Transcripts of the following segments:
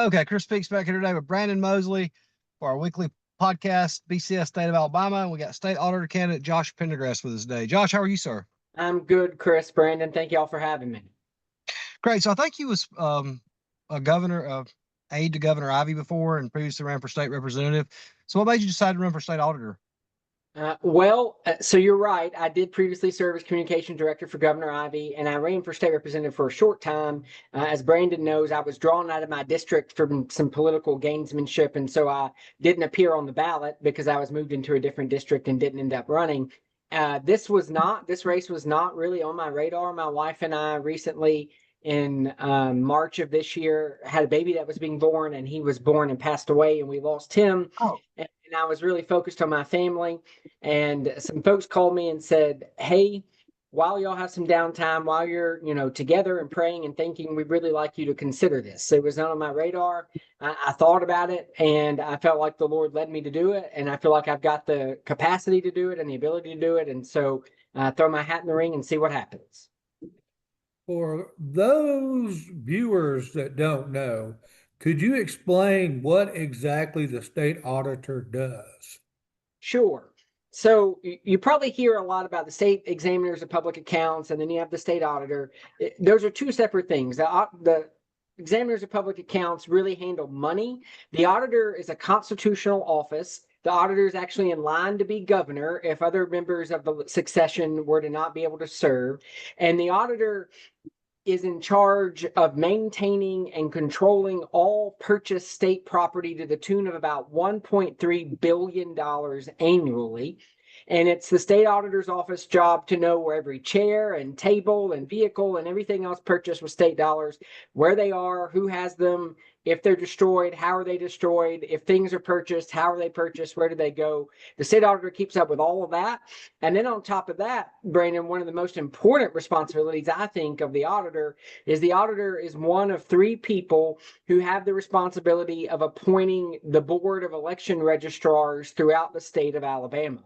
Okay, Chris Speaks back here today with Brandon Mosley for our weekly podcast, BCS State of Alabama. We got State Auditor candidate Josh Pendergrass with us today. Josh, how are you, sir? I'm good, Chris, Brandon. Thank y'all for having me. Great. So I think you was a governor, aide to Governor Ivey before, and previously ran for state representative. So what made you decide to run for state auditor? So you're right. I did previously serve as communications director for Governor Ivey, and I ran for state representative for a short time. As Brandon knows, I was drawn out of my district from some political gamesmanship, and so I didn't appear on the ballot because I was moved into a different district and didn't end up running. This race was not really on my radar. My wife and I recently in March of this year had a baby that was being born, and he was born and passed away, and we lost him. Oh, And I was really focused on my family. And some folks called me and said, "Hey, while y'all have some downtime, while you're, together and praying and thinking, we'd really like you to consider this." So it was not on my radar. I thought about it, and I felt like the Lord led me to do it. And I feel like I've got the capacity to do it and the ability to do it. And so throw my hat in the ring and see what happens. For those viewers that don't know, could you explain what exactly the state auditor does? Sure. So you probably hear a lot about the state examiners of public accounts, and then you have the state auditor. Those are two separate things. The examiners of public accounts really handle money. The auditor is a constitutional office. The auditor is actually in line to be governor if other members of the succession were to not be able to serve. And the auditor is in charge of maintaining and controlling all purchased state property to the tune of about $1.3 billion annually. And it's the state auditor's office job to know where every chair and table and vehicle and everything else purchased with state dollars, where they are, who has them, if they're destroyed, how are they destroyed, if things are purchased, how are they purchased, where do they go. The state auditor keeps up with all of that. And then on top of that, Brandon, one of the most important responsibilities, I think, of the auditor is one of three people who have the responsibility of appointing the board of election registrars throughout the state of Alabama.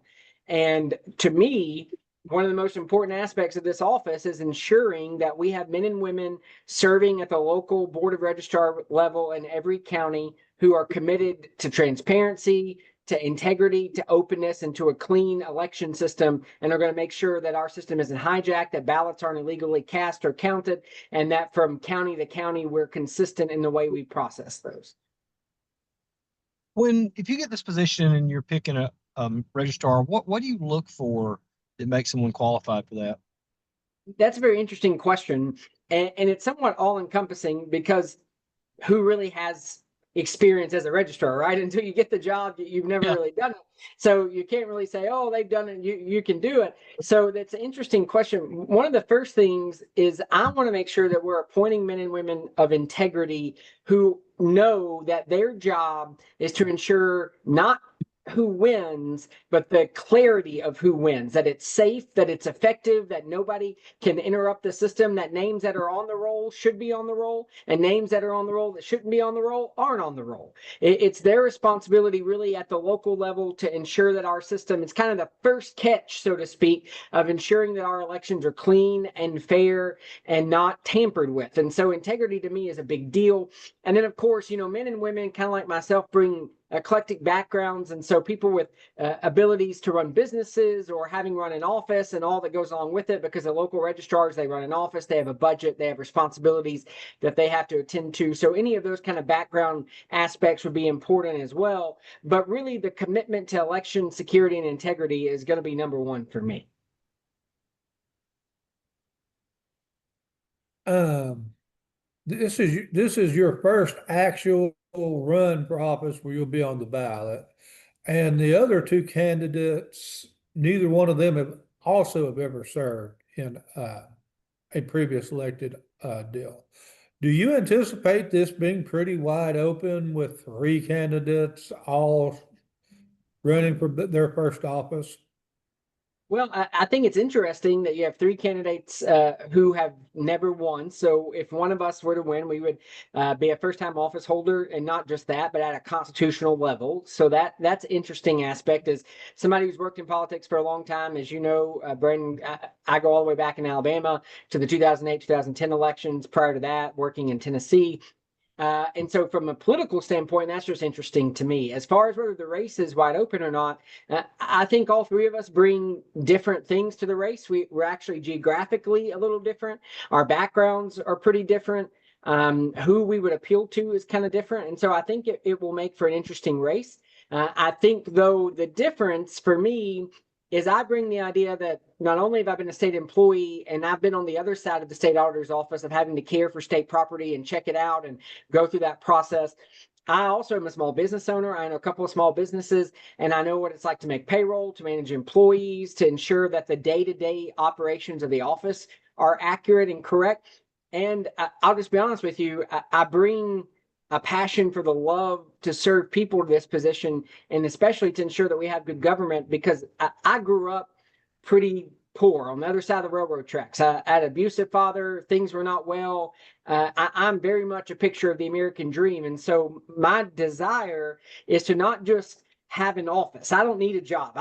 And to me, one of the most important aspects of this office is ensuring that we have men and women serving at the local board of registrar level in every county who are committed to transparency, to integrity, to openness, and to a clean election system, and are going to make sure that our system isn't hijacked, that ballots aren't illegally cast or counted, and that from county to county, we're consistent in the way we process those. if you get this position and you're picking a registrar, what do you look for that makes someone qualified for that? That's a very interesting question. And it's somewhat all encompassing because who really has experience as a registrar, right? Until you get the job, you've never really done it. So you can't really say, "Oh, they've done it, you can do it." So that's an interesting question. One of the first things is I want to make sure that we're appointing men and women of integrity who know that their job is to ensure not who wins, but the clarity of who wins, that it's safe, that it's effective, that nobody can interrupt the system, that names that are on the roll should be on the roll, and names that are on the roll that shouldn't be on the roll aren't on the roll. It's their responsibility really at the local level to ensure that our system, it's kind of the first catch, so to speak, of ensuring that our elections are clean and fair and not tampered with. And so integrity to me is a big deal. And then of course, men and women kind of like myself bring eclectic backgrounds, and so people with abilities to run businesses or having run an office and all that goes along with it, because the local registrars, they run an office, they have a budget, they have responsibilities that they have to attend to. So any of those kind of background aspects would be important as well. But really the commitment to election security and integrity is going to be number one for me. This is your first actual run for office where you'll be on the ballot, and the other two candidates, neither one of them have ever served in a previous elected deal. Do you anticipate this being pretty wide open with three candidates all running for their first office? Well, I think it's interesting that you have three candidates who have never won. So if one of us were to win, we would be a first-time office holder, and not just that, but at a constitutional level. So that's interesting aspect. As somebody who's worked in politics for a long time, as you know, Brandon, I go all the way back in Alabama to the 2008-2010 elections. Prior to that, working in Tennessee. And so from a political standpoint, that's just interesting to me. As far as whether the race is wide open or not, I think all three of us bring different things to the race. We're actually geographically a little different. Our backgrounds are pretty different. Who we would appeal to is kind of different. And so I think it will make for an interesting race. I think, though, the difference for me is I bring the idea that not only have I been a state employee and I've been on the other side of the state auditor's office of having to care for state property and check it out and go through that process. I also am a small business owner. I own a couple of small businesses, and I know what it's like to make payroll, to manage employees, to ensure that the day-to-day operations of the office are accurate and correct. And I'll just be honest with you, I bring a passion for the love to serve people to this position, and especially to ensure that we have good government, because I grew up pretty poor on the other side of the railroad tracks. I had an abusive father. Things were not well. I'm very much a picture of the American dream. And so my desire is to not just have an office. I don't need a job.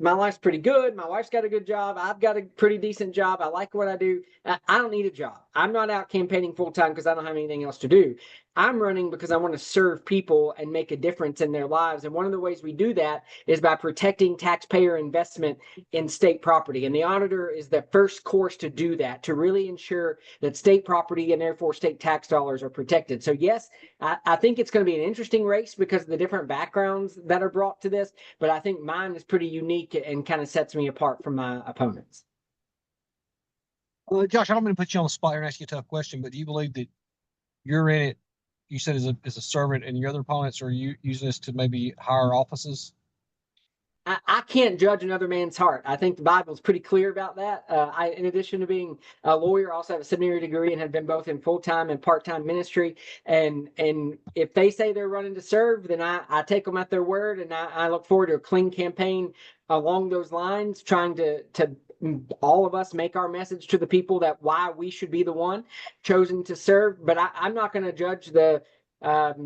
My life's pretty good. My wife's got a good job. I've got a pretty decent job. I like what I do. I don't need a job. I'm not out campaigning full time because I don't have anything else to do. I'm running because I want to serve people and make a difference in their lives. And one of the ways we do that is by protecting taxpayer investment in state property. And the auditor is the first course to do that, to really ensure that state property and therefore state tax dollars are protected. So yes, I think it's going to be an interesting race because of the different backgrounds that are brought to this. But I think mine is pretty unique and kind of sets me apart from my opponents. Josh, I don't mean to put you on the spot here and ask you a tough question, but do you believe that you're in it, you said as a servant, and your other opponents are you using this to maybe hire offices? I can't judge another man's heart. I think the Bible is pretty clear about that. In addition to being a lawyer, I also have a seminary degree and have been both in full-time and part-time ministry. And if they say they're running to serve, then I take them at their word, and I look forward to a clean campaign along those lines, trying to all of us make our message to the people that why we should be the one chosen to serve. But I'm not going to judge the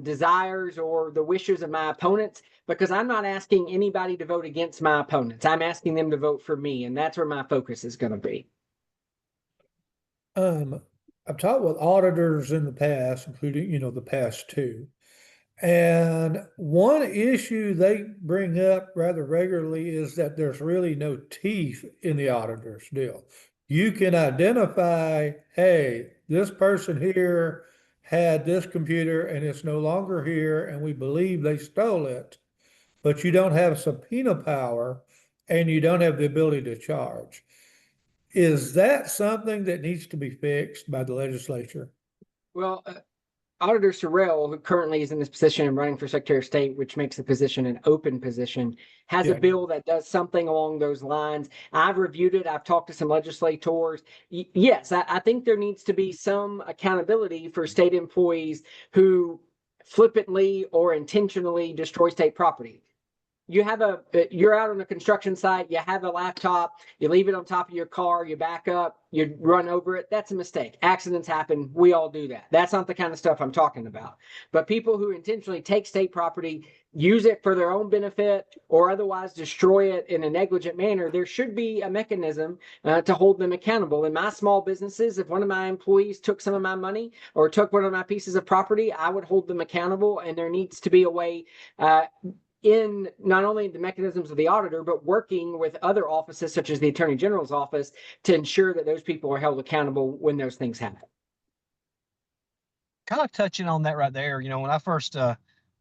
desires or the wishes of my opponents, because I'm not asking anybody to vote against my opponents. I'm asking them to vote for me, and that's where my focus is going to be. I've talked with auditors in the past, including, the past two. And one issue they bring up rather regularly is that there's really no teeth in the auditor's deal. You can identify, hey, this person here had this computer and it's no longer here, and we believe they stole it, but you don't have subpoena power and you don't have the ability to charge. Is that something that needs to be fixed by the legislature? Well, Auditor Sorrell, who currently is in this position and running for Secretary of State, which makes the position an open position, has a bill that does something along those lines. I've reviewed it. I've talked to some legislators. Yes, I think there needs to be some accountability for state employees who flippantly or intentionally destroy state property. You're out on a construction site, you have a laptop, you leave it on top of your car, you back up, you run over it. That's a mistake. Accidents happen. We all do that. That's not the kind of stuff I'm talking about. But people who intentionally take state property, use it for their own benefit, or otherwise destroy it in a negligent manner, there should be a mechanism to hold them accountable. In my small businesses, if one of my employees took some of my money or took one of my pieces of property, I would hold them accountable, and there needs to be a way in not only the mechanisms of the auditor, but working with other offices such as the Attorney General's office to ensure that those people are held accountable when those things happen. Kind of touching on that right there, when I first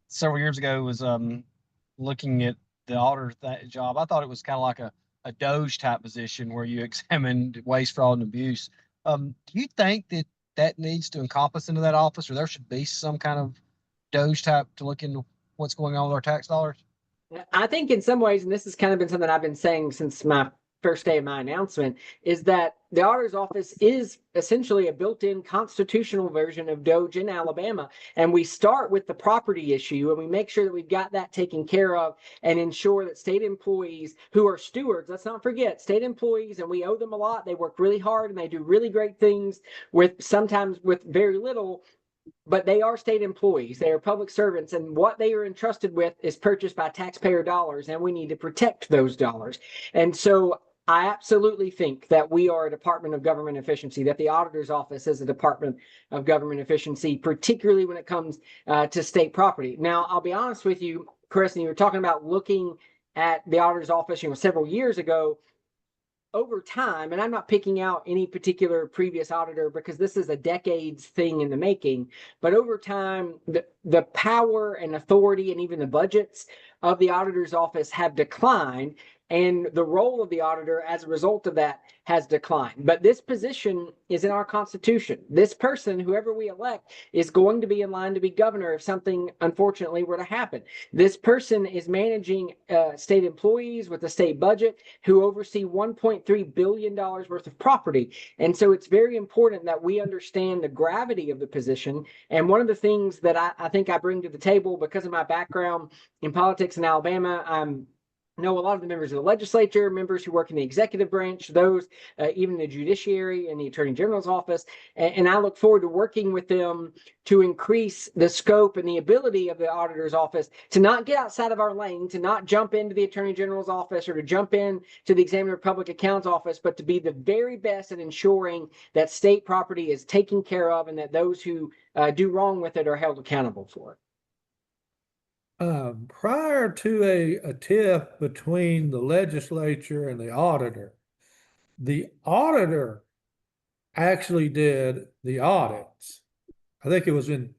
several years ago was looking at the auditor job, I thought it was kind of like a Doge type position where you examined waste, fraud, and abuse. Do you think that needs to encompass into that office, or there should be some kind of Doge type to look into what's going on with our tax dollars? I think in some ways, and this has kind of been something I've been saying since my first day of my announcement, is that the auditor's office is essentially a built-in constitutional version of Doge in Alabama. And we start with the property issue, and we make sure that we've got that taken care of and ensure that state employees who are stewards, let's not forget, state employees, and we owe them a lot. They work really hard and they do really great things sometimes with very little. But they are state employees. They are public servants, and what they are entrusted with is purchased by taxpayer dollars, and we need to protect those dollars. And so I absolutely think that we are a Department of Government Efficiency, that the auditor's office is a Department of Government Efficiency, particularly when it comes to state property. Now, I'll be honest with you, Chris, and you were talking about looking at the auditor's office, several years ago. Over time, and I'm not picking out any particular previous auditor because this is a decades thing in the making, but over time, the power and authority and even the budgets of the auditor's office have declined, and the role of the auditor as a result of that has declined. But this position is in our Constitution. This person, whoever we elect, is going to be in line to be governor if something unfortunately were to happen. This person is managing state employees with a state budget who oversee $1.3 billion worth of property. And so it's very important that we understand the gravity of the position. And one of the things that I think I bring to the table because of my background in politics in Alabama, know a lot of the members of the legislature, members who work in the executive branch, those even the judiciary and the attorney general's office. And I look forward to working with them to increase the scope and the ability of the auditor's office to not get outside of our lane, to not jump into the attorney general's office or to jump in to the examiner of public accounts office, but to be the very best at ensuring that state property is taken care of and that those who do wrong with it are held accountable for it. Prior to a tiff between the legislature and the auditor actually did the audits. I think it was in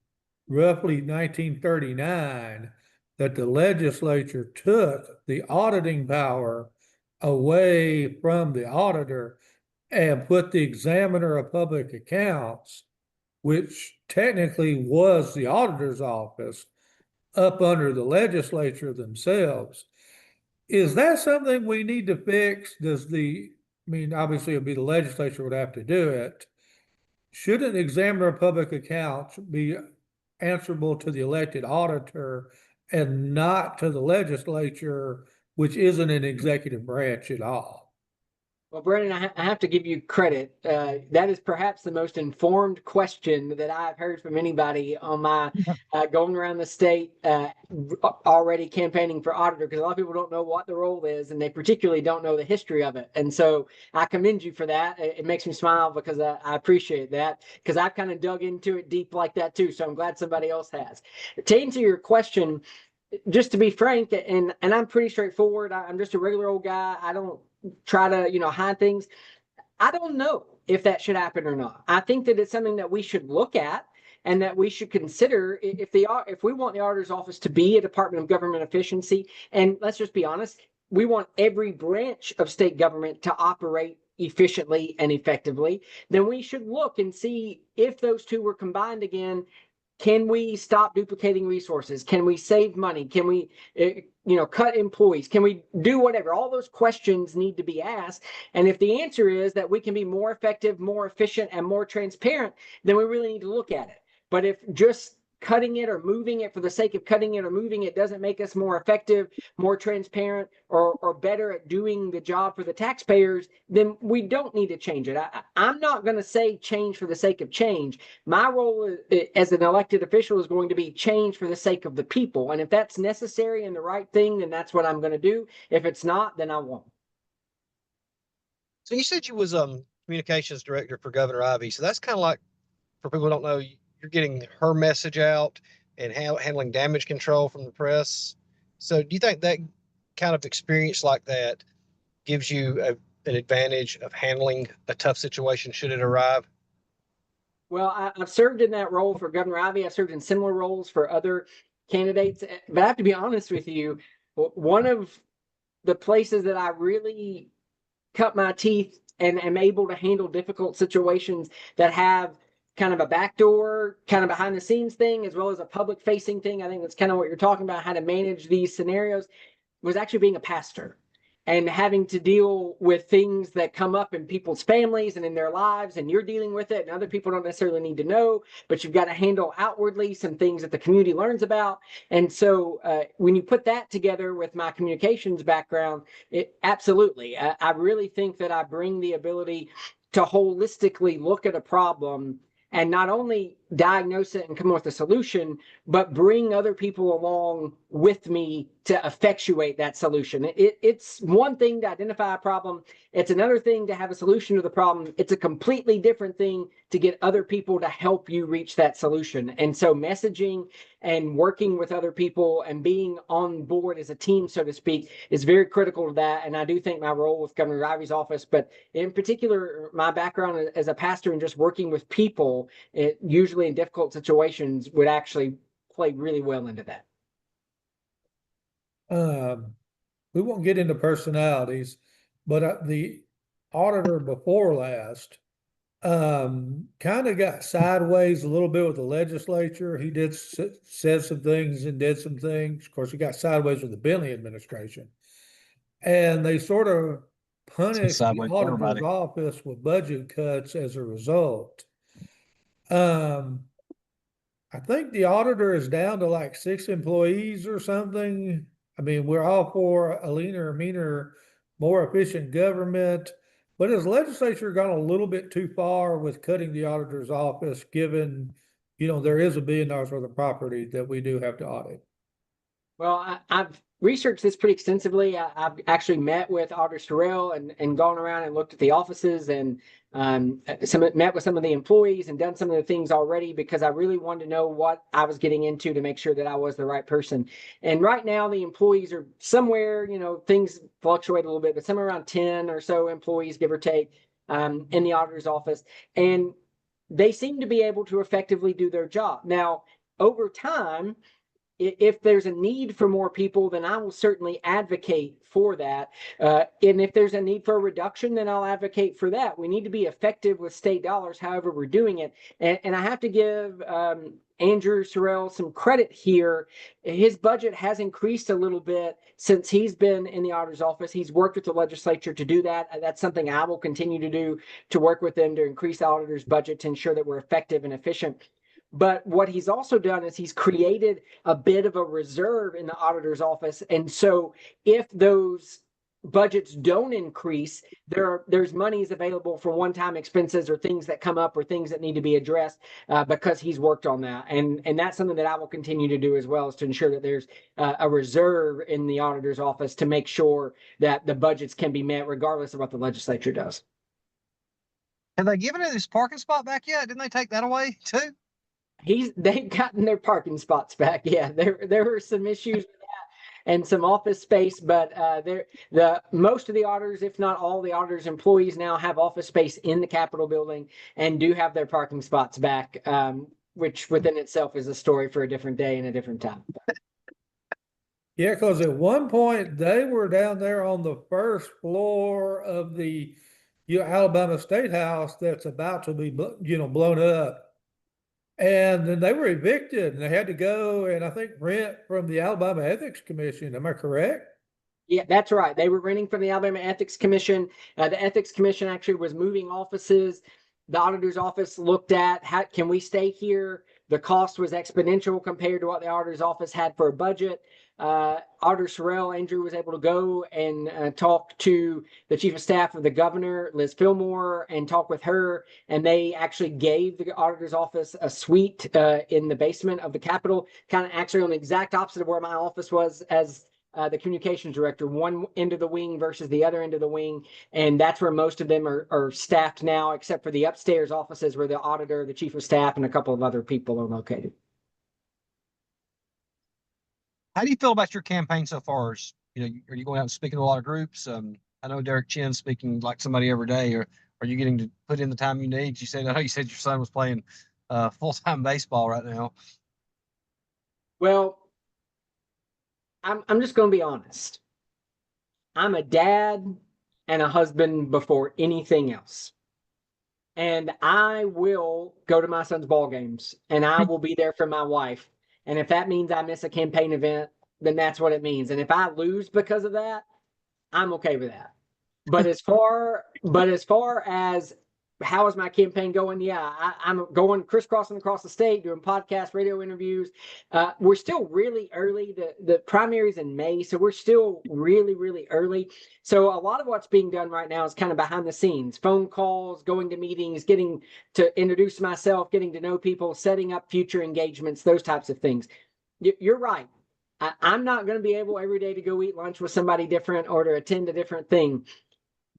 roughly 1939 that the legislature took the auditing power away from the auditor and put the examiner of public accounts, which technically was the auditor's office, up under the legislature themselves. Is that something we need to fix? Obviously it'd be the legislature would have to do it. Shouldn't the examiner of public accounts be answerable to the elected auditor and not to the legislature, which isn't an executive branch at all? Well, Brandon, I have to give you credit. That is perhaps the most informed question that I've heard from anybody on my going around the state already campaigning for auditor, because a lot of people don't know what the role is, and they particularly don't know the history of it. And so I commend you for that. It makes me smile because I appreciate that, because I've kind of dug into it deep like that too. So I'm glad somebody else has. To answer your question, just to be frank, and I'm pretty straightforward. I'm just a regular old guy. I don't try to hide things. I don't know if that should happen or not. I think that it's something that we should look at and that we should consider if we want the auditor's office to be a Department of Government Efficiency. And let's just be honest, we want every branch of state government to operate efficiently and effectively. Then we should look and see if those two were combined again. Can we stop duplicating resources? Can we save money? Can we, cut employees? Can we do whatever? All those questions need to be asked. And if the answer is that we can be more effective, more efficient, and more transparent, then we really need to look at it. But if just cutting it or moving it for the sake of cutting it or moving it doesn't make us more effective, more transparent, or better at doing the job for the taxpayers, then we don't need to change it. I'm not going to say change for the sake of change. My role as an elected official is going to be change for the sake of the people. And if that's necessary and the right thing, then that's what I'm going to do. If it's not, then I won't. So you said you was communications director for Governor Ivey. So that's kind of like, for people who don't know, you're getting her message out and handling damage control from the press. So do you think that kind of experience like that gives you an advantage of handling a tough situation should it arrive? Well, I've served in that role for Governor Ivey. I've served in similar roles for other candidates. But I have to be honest with you, one of the places that I really cut my teeth and am able to handle difficult situations that have kind of a backdoor, kind of behind the scenes thing, as well as a public facing thing. I think that's kind of what you're talking about, how to manage these scenarios, was actually being a pastor and having to deal with things that come up in people's families and in their lives, and you're dealing with it and other people don't necessarily need to know, but you've got to handle outwardly some things that the community learns about. And so when you put that together with my communications background, absolutely, I really think that I bring the ability to holistically look at a problem and not only diagnose it and come up with a solution, but bring other people along with me to effectuate that solution. It's one thing to identify a problem. It's another thing to have a solution to the problem. It's a completely different thing to get other people to help you reach that solution. And so messaging and working with other people and being on board as a team, so to speak, is very critical to that. And I do think my role with Governor Ivey's office, but in particular, my background as a pastor and just working with people, usually in difficult situations, would actually play really well into that. We won't get into personalities, but the auditor before last kind of got sideways a little bit with the legislature. He did said some things and did some things. Of course, he got sideways with the Bentley administration, and they sort of punished the auditor's office with budget cuts as a result. I think the auditor is down to like 6 employees or something. I mean, we're all for a leaner, meaner, more efficient government, but has legislature gone a little bit too far with cutting the auditor's office, given, there is $1 billion worth of property that we do have to audit? Well, I've researched this pretty extensively. I've actually met with Auditor Sorrell and gone around and looked at the offices and met with some of the employees and done some of the things already, because I really wanted to know what I was getting into to make sure that I was the right person. And right now the employees are somewhere, things fluctuate a little bit, but somewhere around 10 or so employees, give or take, in the auditor's office. And they seem to be able to effectively do their job. Now, over time, if there's a need for more people, then I will certainly advocate for that. And if there's a need for a reduction, then I'll advocate for that. We need to be effective with state dollars, however we're doing it. And I have to give Andrew Sorrell some credit here. His budget has increased a little bit since he's been in the auditor's office. He's worked with the legislature to do that. That's something I will continue to do, to work with them to increase the auditor's budget to ensure that we're effective and efficient. But what he's also done is he's created a bit of a reserve in the auditor's office. And so if those budgets don't increase, there's monies available for one-time expenses or things that come up or things that need to be addressed, because he's worked on that. And that's something that I will continue to do as well, is to ensure that there's a reserve in the auditor's office to make sure that the budgets can be met regardless of what the legislature does. Have they given it his parking spot back yet? Didn't they take that away too? They've gotten their parking spots back. Yeah, there were some issues with that and some office space, but most of the auditors, if not all the auditors' employees, now have office space in the Capitol building and do have their parking spots back, which within itself is a story for a different day and a different time. Yeah, because at one point they were down there on the first floor of the Alabama State House that's about to be blown up. And then they were evicted and they had to go and I think rent from the Alabama Ethics Commission. Am I correct? Yeah, that's right. They were renting from the Alabama Ethics Commission. The Ethics Commission actually was moving offices. The auditor's office looked at how can we stay here. The cost was exponential compared to what the auditor's office had for a budget. Auditor Sorrell, Andrew, was able to go and talk to the chief of staff of the governor, Liz Fillmore, and talk with her. And they actually gave the auditor's office a suite in the basement of the Capitol, kind of actually on the exact opposite of where my office was as the communications director, one end of the wing versus the other end of the wing. And that's where most of them are staffed now, except for the upstairs offices where the auditor, the chief of staff, and a couple of other people are located. How do you feel about your campaign so far? Are you going out and speaking to a lot of groups? I know Derek Chin's speaking like somebody every day. Or are you getting to put in the time you need? I know you said your son was playing full-time baseball right now. Well, I'm just going to be honest. I'm a dad and a husband before anything else. And I will go to my son's ball games and I will be there for my wife. And if that means I miss a campaign event, then that's what it means. And if I lose because of that, I'm okay with that. But as far as how is my campaign going? Yeah, I'm going crisscrossing across the state, doing podcasts, radio interviews. We're still really early. The primary's in May, so we're still really, really early. So a lot of what's being done right now is kind of behind the scenes, phone calls, going to meetings, getting to introduce myself, getting to know people, setting up future engagements, those types of things. You're right. I'm not going to be able every day to go eat lunch with somebody different or to attend a different thing.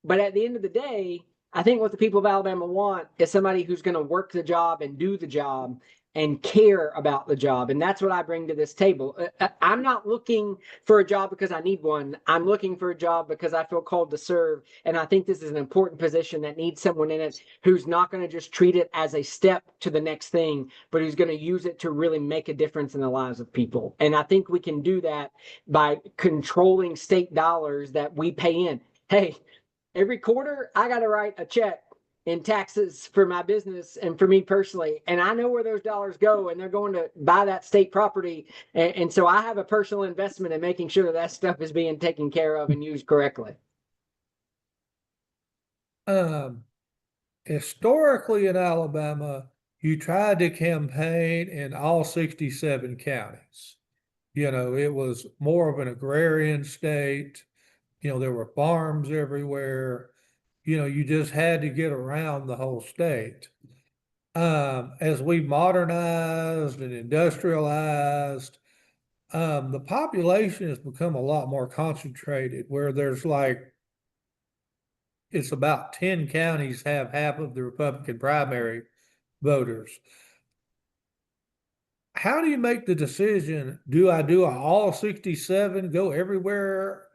But at the end of the day, I think what the people of Alabama want is somebody who's going to work the job and do the job and care about the job. And that's what I bring to this table. I'm not looking for a job because I need one. I'm looking for a job because I feel called to serve. And I think this is an important position that needs someone in it who's not going to just treat it as a step to the next thing, but who's going to use it to really make a difference in the lives of people. And I think we can do that by controlling state dollars that we pay in. Hey, every quarter, I got to write a check in taxes for my business and for me personally. And I know where those dollars go, and they're going to buy that state property. And so I have a personal investment in making sure that stuff is being taken care of and used correctly. Historically in Alabama, you tried to campaign in all 67 counties. You know, it was more of an agrarian state. You know, there were farms everywhere. You know, you just had to get around the whole state. As we modernized and industrialized, the population has become a lot more concentrated, where there's like, it's about 10 counties have half of the Republican primary voters. How do you make the decision? Do I do a all 67, go everywhere,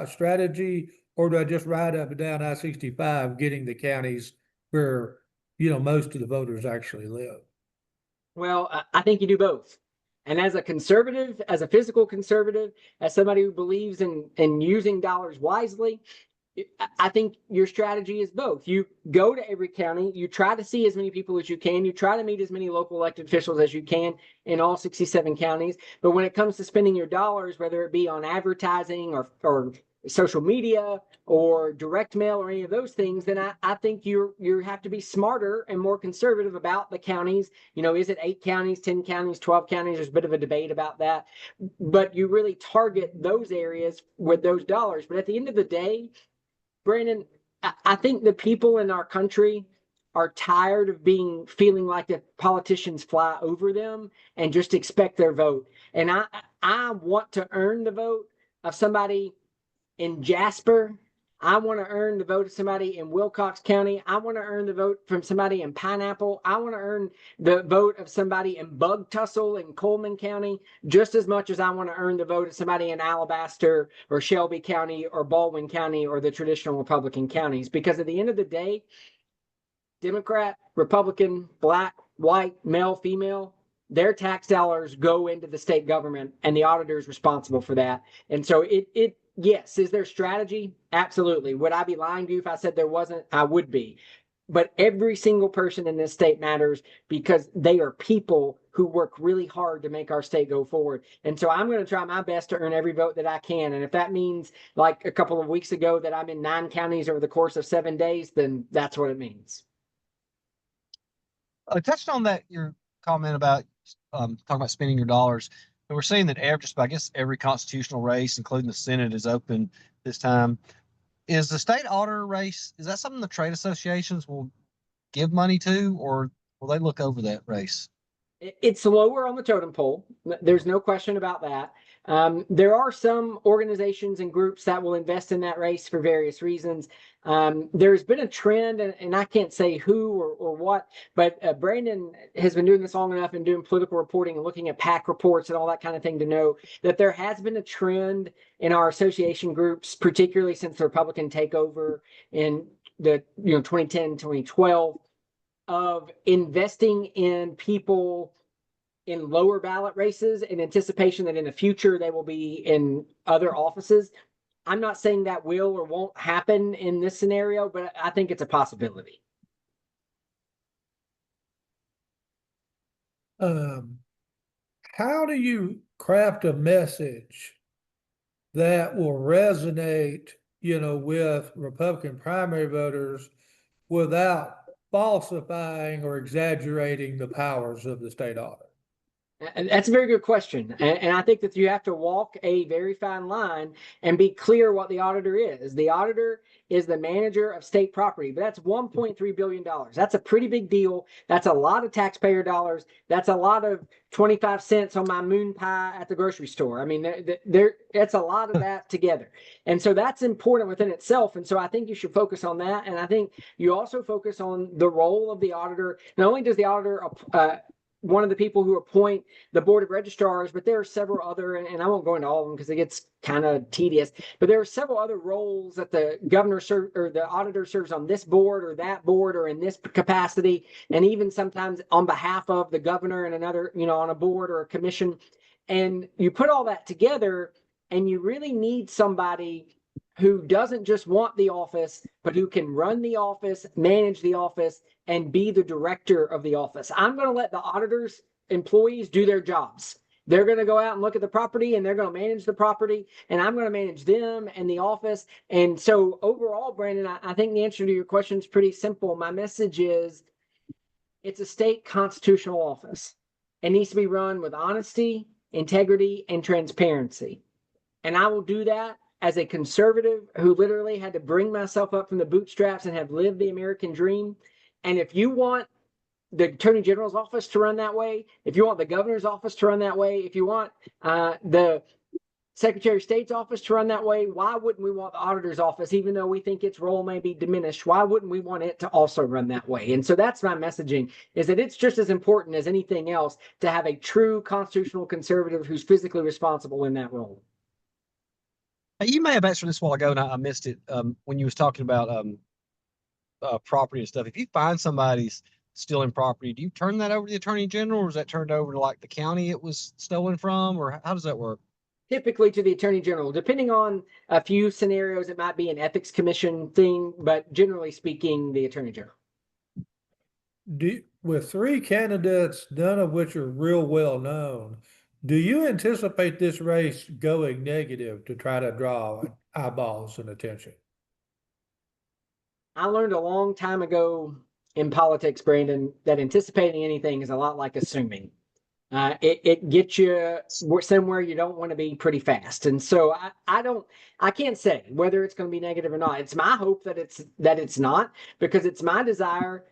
strategy, or do I just ride up and down I-65, getting the counties where, most of the voters actually live? Well, I think you do both. And as a conservative, as a fiscal conservative, as somebody who believes in using dollars wisely, I think your strategy is both. You go to every county, you try to see as many people as you can, you try to meet as many local elected officials as you can in all 67 counties. But when it comes to spending your dollars, whether it be on advertising or social media or direct mail or any of those things, then I think you have to be smarter and more conservative about the counties. Is it 8 counties, 10 counties, 12 counties? There's a bit of a debate about that. But you really target those areas with those dollars. But at the end of the day, Brandon, I think the people in our country are tired of feeling like the politicians fly over them and just expect their vote. And I want to earn the vote of somebody in Jasper. I want to earn the vote of somebody in Wilcox County. I want to earn the vote from somebody in Pineapple. I want to earn the vote of somebody in Bug Tussle in Coleman County, just as much as I want to earn the vote of somebody in Alabaster or Shelby County or Baldwin County or the traditional Republican counties. Because at the end of the day, Democrat, Republican, black, white, male, female, their tax dollars go into the state government, and the auditor is responsible for that. And so yes, is there strategy? Absolutely. Would I be lying to you if I said there wasn't? I would be. But every single person in this state matters because they are people who work really hard to make our state go forward. And so I'm going to try my best to earn every vote that I can. And if that means, like a couple of weeks ago, that I'm in 9 counties over the course of 7 days, then that's what it means. I touched on that, your comment about talking about spending your dollars. And we're seeing that I guess every constitutional race, including the Senate, is open this time. Is the state auditor race, is that something the trade associations will give money to, or will they look over that race? It's lower on the totem pole. There's no question about that. There are some organizations and groups that will invest in that race for various reasons. There's been a trend, and I can't say who or what, but Brandon has been doing this long enough and doing political reporting and looking at PAC reports and all that kind of thing to know that there has been a trend in our association groups, particularly since the Republican takeover in the 2010, 2012, of investing in people in lower ballot races in anticipation that in the future they will be in other offices. I'm not saying that will or won't happen in this scenario, but I think it's a possibility. How do you craft a message that will resonate, with Republican primary voters without falsifying or exaggerating the powers of the state auditor? And that's a very good question. And I think that you have to walk a very fine line and be clear what the auditor is. The auditor is the manager of state property, but that's $1.3 billion. That's a pretty big deal. That's a lot of taxpayer dollars. That's a lot of 25 cents on my moon pie at the grocery store. I mean, it's a lot of that together. And so that's important within itself. And so I think you should focus on that. And I think you also focus on the role of the auditor. Not only does the auditor one of the people who appoint the board of registrars, but there are several other, and I won't go into all of them because it gets kind of tedious, but there are several other roles that the governor or the auditor serves on this board or that board or in this capacity, and even sometimes on behalf of the governor and another, on a board or a commission. And you put all that together and you really need somebody who doesn't just want the office, but who can run the office, manage the office, and be the director of the office. I'm going to let the auditor's employees do their jobs. They're going to go out and look at the property and they're going to manage the property, and I'm going to manage them and the office. And so overall, Brandon, I think the answer to your question is pretty simple. My message is it's a state constitutional office. It needs to be run with honesty, integrity, and transparency. And I will do that as a conservative who literally had to bring myself up from the bootstraps and have lived the American dream. And if you want the Attorney General's office to run that way, if you want the governor's office to run that way, if you want the Secretary of State's office to run that way, why wouldn't we want the auditor's office, even though we think its role may be diminished? Why wouldn't we want it to also run that way? And so that's my messaging, is that it's just as important as anything else to have a true constitutional conservative who's physically responsible in that role. You may have answered this a while ago, and I missed it when you was talking about property and stuff. If you find somebody's stealing property, do you turn that over to the Attorney General, or is that turned over to like the county it was stolen from, or how does that work? Typically to the Attorney General. Depending on a few scenarios, it might be an ethics commission thing, but generally speaking, the Attorney General. With three candidates, none of which are real well known, do you anticipate this race going negative to try to draw eyeballs and attention? I learned a long time ago in politics, Brandon, that anticipating anything is a lot like assuming. It gets you somewhere you don't want to be pretty fast. And so I can't say whether it's going to be negative or not. It's my hope that it's not, because it's my desire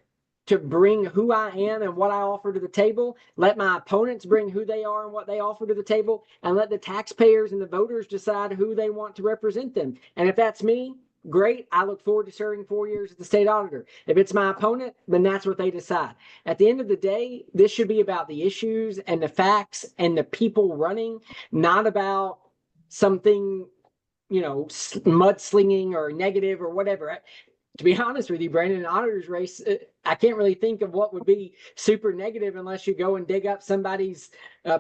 to bring who I am and what I offer to the table, let my opponents bring who they are and what they offer to the table, and let the taxpayers and the voters decide who they want to represent them. And if that's me, great. I look forward to serving 4 years as the state auditor. If it's my opponent, then that's what they decide. At the end of the day, this should be about the issues and the facts and the people running, not about something, mudslinging or negative or whatever. To be honest with you, Brandon, an auditor's race, I can't really think of what would be super negative unless you go and dig up somebody's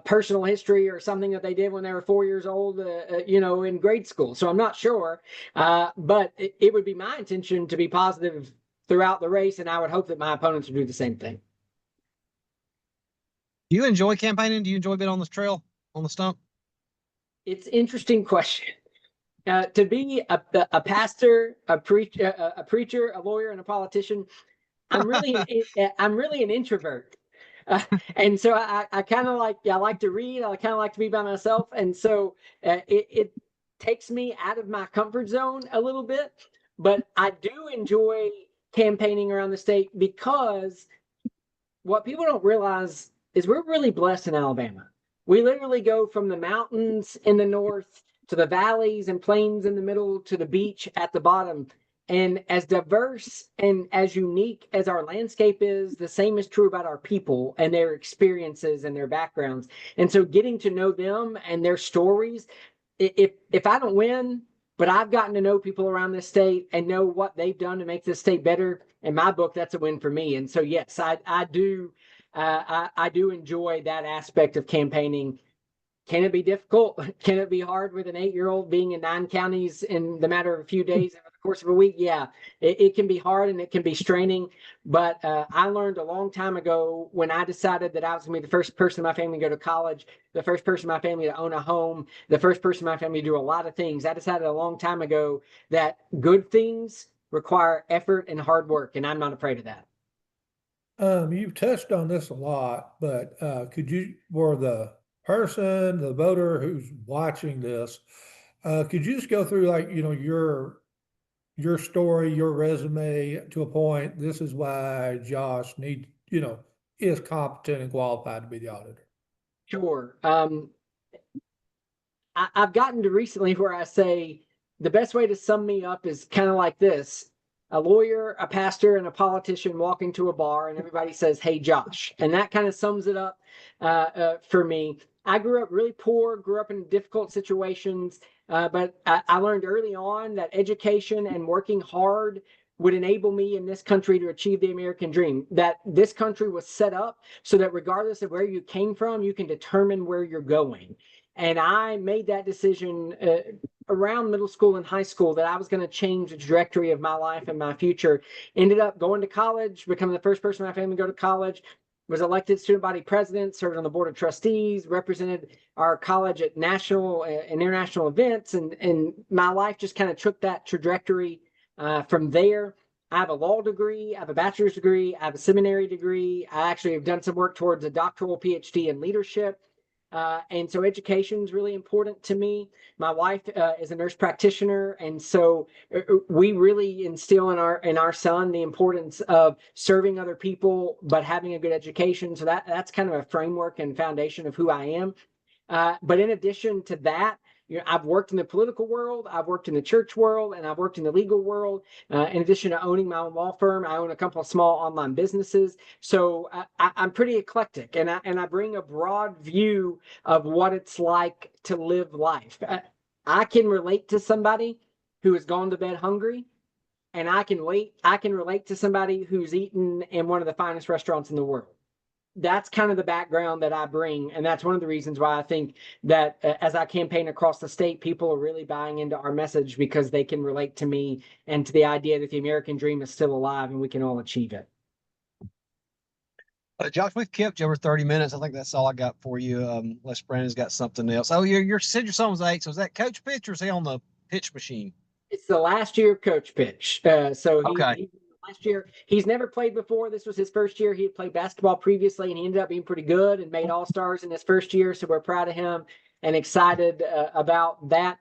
personal history or something that they did when they were 4 years old, in grade school. So I'm not sure, but it would be my intention to be positive throughout the race, and I would hope that my opponents would do the same thing. Do you enjoy campaigning? Do you enjoy being on the trail, on the stump? It's an interesting question. To be a pastor, a preacher, a lawyer, and a politician, I'm really an introvert, and so I kind of I like to read. I kind of like to be by myself, and so it takes me out of my comfort zone a little bit. But I do enjoy campaigning around the state, because what people don't realize is we're really blessed in Alabama. We literally go from the mountains in the north to the valleys and plains in the middle, to the beach at the bottom. And as diverse and as unique as our landscape is, the same is true about our people and their experiences and their backgrounds. And so getting to know them and their stories, if I don't win, but I've gotten to know people around this state and know what they've done to make this state better, in my book, that's a win for me. And so, yes, I do enjoy that aspect of campaigning. Can it be difficult? Can it be hard with an 8-year-old being in 9 counties in the matter of a few days over the course of a week? Yeah, it can be hard and it can be straining. But I learned a long time ago, when I decided that I was going to be the first person in my family to go to college, the first person in my family to own a home, the first person in my family to do a lot of things. I decided a long time ago that good things require effort and hard work, and I'm not afraid of that. You've touched on this a lot, but could you, for the person, the voter who's watching this, could you just go through like, your story, your resume to a point, this is why Josh is competent and qualified to be the auditor? Sure. I've gotten to recently where I say the best way to sum me up is kind of like this: a lawyer, a pastor, and a politician walk into a bar, and everybody says, "Hey, Josh," and that kind of sums it up for me. I grew up really poor, grew up in difficult situations, but I learned early on that education and working hard would enable me in this country to achieve the American dream. That this country was set up so that regardless of where you came from, you can determine where you're going. And I made that decision around middle school and high school that I was going to change the trajectory of my life and my future. Ended up going to college, becoming the first person in my family to go to college, was elected student body president, served on the board of trustees, represented our college at national and international events. And my life just kind of took that trajectory from there. I have a law degree, I have a bachelor's degree, I have a seminary degree. I actually have done some work towards a doctoral PhD in leadership. And so education is really important to me. My wife is a nurse practitioner, and so we really instill in our son the importance of serving other people, but having a good education. So that's kind of a framework and foundation of who I am. But in addition to that, I've worked in the political world, I've worked in the church world, and I've worked in the legal world. In addition to owning my own law firm, I own a couple of small online businesses. So I'm pretty eclectic, and I bring a broad view of what it's like to live life. I can relate to somebody who has gone to bed hungry, and I can relate to somebody who's eaten in one of the finest restaurants in the world. That's kind of the background that I bring. And that's one of the reasons why I think that as I campaign across the state, people are really buying into our message because they can relate to me and to the idea that the American dream is still alive and we can all achieve it. Josh, we've kept you over 30 minutes. I think that's all I got for you. Unless Brandon's got something else. Oh, you said your son was 8. So is that coach pitch or is he on the pitch machine? It's the last year of coach pitch. Okay. Last year, he's never played before. This was his first year. He had played basketball previously, and he ended up being pretty good and made All-Stars in his first year. So we're proud of him and excited about that.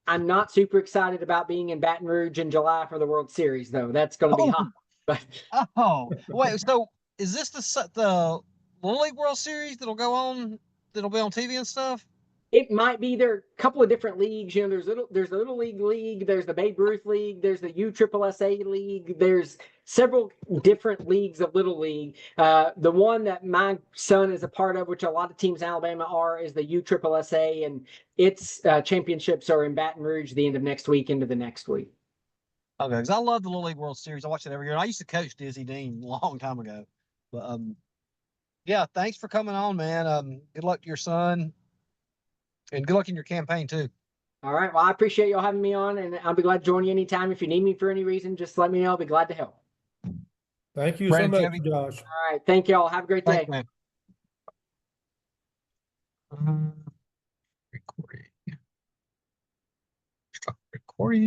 I'm not super excited about being in Baton Rouge in July for the World Series, though. That's going to be hot. But Wait. So is this the Little League World Series that'll be on TV and stuff? it might be. There are a couple of different leagues. There's the Little League, there's the Babe Ruth League, there's the USSSA League. There's several different leagues of Little League. The one that my son is a part of, which a lot of teams in Alabama are, is the USSSA, and its championships are in Baton Rouge the end of next week into the next week. Okay, because I love the Little League World Series. I watch it every year. And I used to coach Dizzy Dean a long time ago. But yeah, thanks for coming on, man. Good luck to your son. And good luck in your campaign too. All right. Well, I appreciate y'all having me on, and I'll be glad to join you anytime. If you need me for any reason, just let me know. I'll be glad to help. Thank you Brandon, so much, Josh. All right. Thank y'all. Have a great day. Thanks, man. Recording. Stop recording.